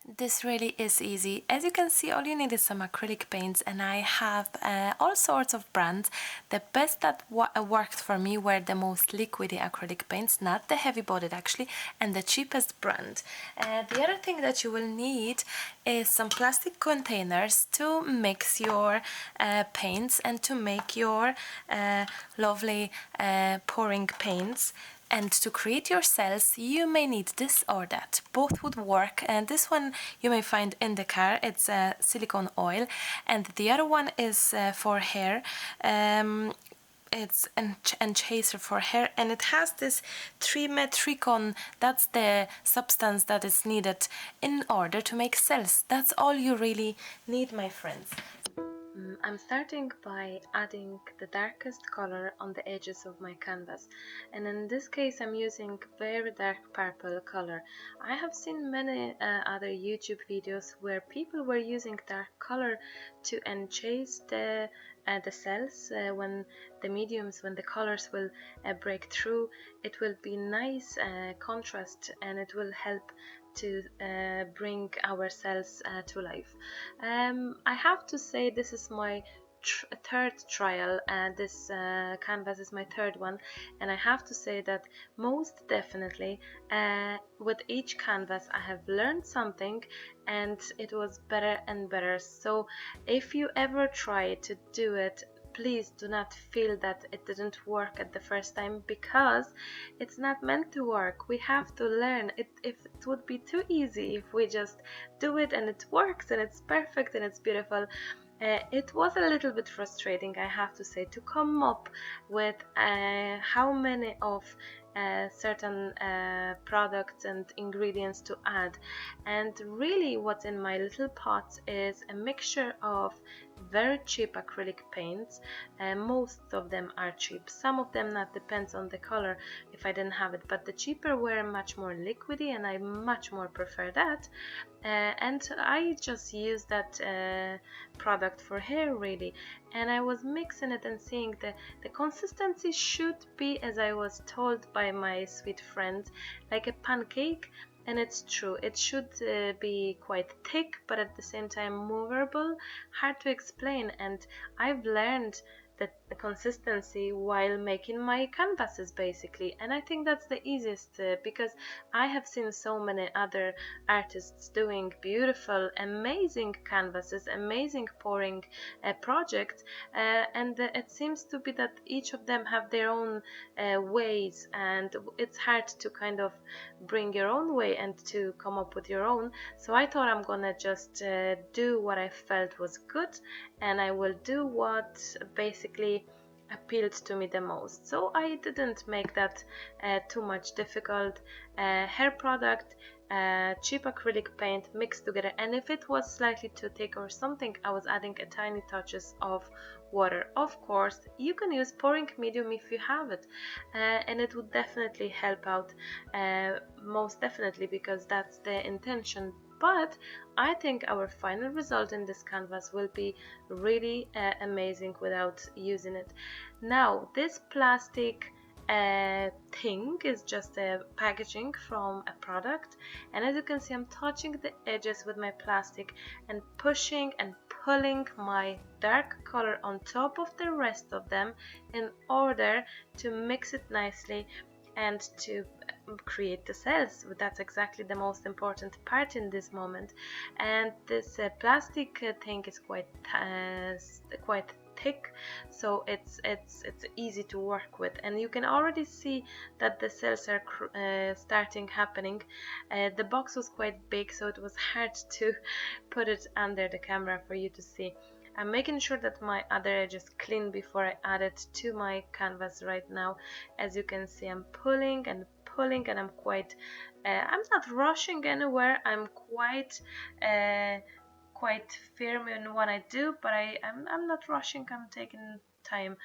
This really is easy. As you can see, all you need is some acrylic paints, and I have all sorts of brands. The best that worked for me were the most liquidy acrylic paints, not the heavy bodied actually, and the cheapest brand. The other thing that you will need is some plastic containers to mix your paints and to make your lovely pouring paints. And to create your cells, you may need this or that. Both would work, and this one you may find in the car. It's silicone oil, and the other one is for hair. It's an enhancer for hair, and it has this trimetricon. That's the substance that is needed in order to make cells. That's all you really need, my friends. I'm starting by adding the darkest color on the edges of my canvas, and in this case I'm using very dark purple color. I have seen many other YouTube videos where people were using dark color to enchase the cells when the colors will break through. It will be nice contrast, and it will help to bring our cells to life. I have to say this is my third trial, and this canvas is my third one, and I have to say that most definitely with each canvas I have learned something, and it was better and better. So if you ever try to do it, please do not feel that it didn't work at the first time, because it's not meant to work. We have to learn it. If it would be too easy if we just do it and it works and it's perfect and it's beautiful. It was a little bit frustrating, I have to say, to come up with how many of certain products and ingredients to add. And really what's in my little pot is a mixture of very cheap acrylic paints. Most of them are cheap, some of them not, depends on the color if I didn't have it, but the cheaper were much more liquidy, and I much more prefer that. And I just use that product for hair really, and I was mixing it and seeing the consistency should be, as I was told by my sweet friend, like a pancake. And it's true, it should be quite thick, but at the same time movable, hard to explain. And I've learned the consistency while making my canvases basically, and I think that's the easiest because I have seen so many other artists doing beautiful, amazing canvases, amazing pouring projects, and it seems to be that each of them have their own ways, and it's hard to kind of bring your own way and to come up with your own. So I thought I'm gonna just do what I felt was good, and I will do what basically appealed to me the most. So I didn't make that too much difficult. Hair product, cheap acrylic paint mixed together, and if it was slightly too thick or something, I was adding a tiny touches of water. Of course you can use pouring medium if you have it, and it would definitely help out, most definitely, because that's the intention. But I think our final result in this canvas will be really amazing without using it. Now this plastic thing is just a packaging from a product, and as you can see I'm touching the edges with my plastic and pushing and pulling my dark color on top of the rest of them in order to mix it nicely and to create the cells. That's exactly the most important part in this moment. And this plastic thing is quite thick, so it's easy to work with, and you can already see that the cells are starting happening. The box was quite big, so it was hard to put it under the camera for you to see. I'm making sure that my other edge is clean before I add it to my canvas right now. As you can see, I'm pulling and pulling, and I'm not rushing anywhere. I'm quite firm in what I do, but I'm not rushing, I'm taking time.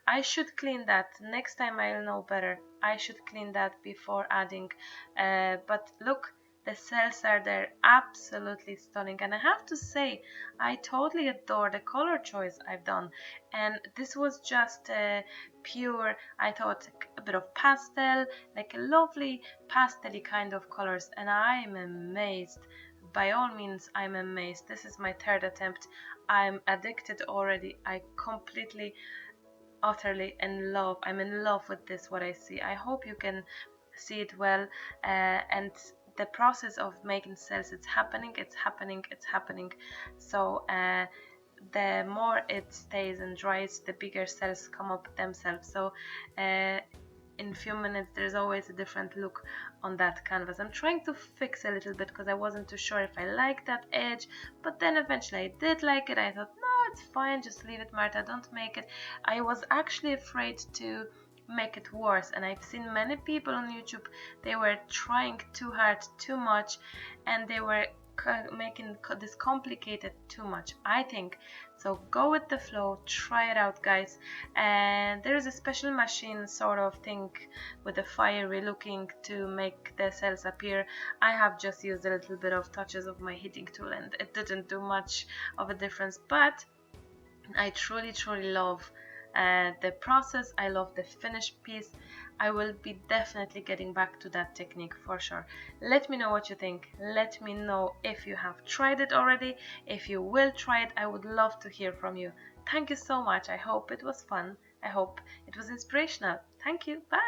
I should clean that. Next time I'll know better. I should clean that before adding. But look, the cells are there, absolutely stunning, and I have to say I totally adore the color choice I've done. And this was just pure, I thought, a bit of pastel, like a lovely pastel-y kind of colors, and I'm amazed. by all means, I'm amazed. This is my third attempt. I'm addicted already. I completely, utterly in love. I'm in love with this, what I see. I hope you can see it well. And the process of making cells, it's happening, it's happening, it's happening. So the more it stays and dries, the bigger cells come up themselves. So in few minutes there's always a different look on that canvas. I'm trying to fix a little bit because I wasn't too sure if I liked that edge, but then eventually I did like it. I thought, no, it's fine, just leave it, Marta, don't make it. I was actually afraid to make it worse, and I've seen many people on YouTube, they were trying too hard, too much, and they were making this complicated too much, I think. So go with the flow, try it out, guys. And there is a special machine sort of thing with a fiery looking to make the cells appear. I have just used a little bit of touches of my heating tool and it didn't do much of a difference, but I truly love the process. I love the finished piece. I will be definitely getting back to that technique for sure. Let me know what you think. Let me know if you have tried it already. If you will try it, I would love to hear from you. Thank you so much. I hope it was fun. I hope it was inspirational. Thank you. Bye.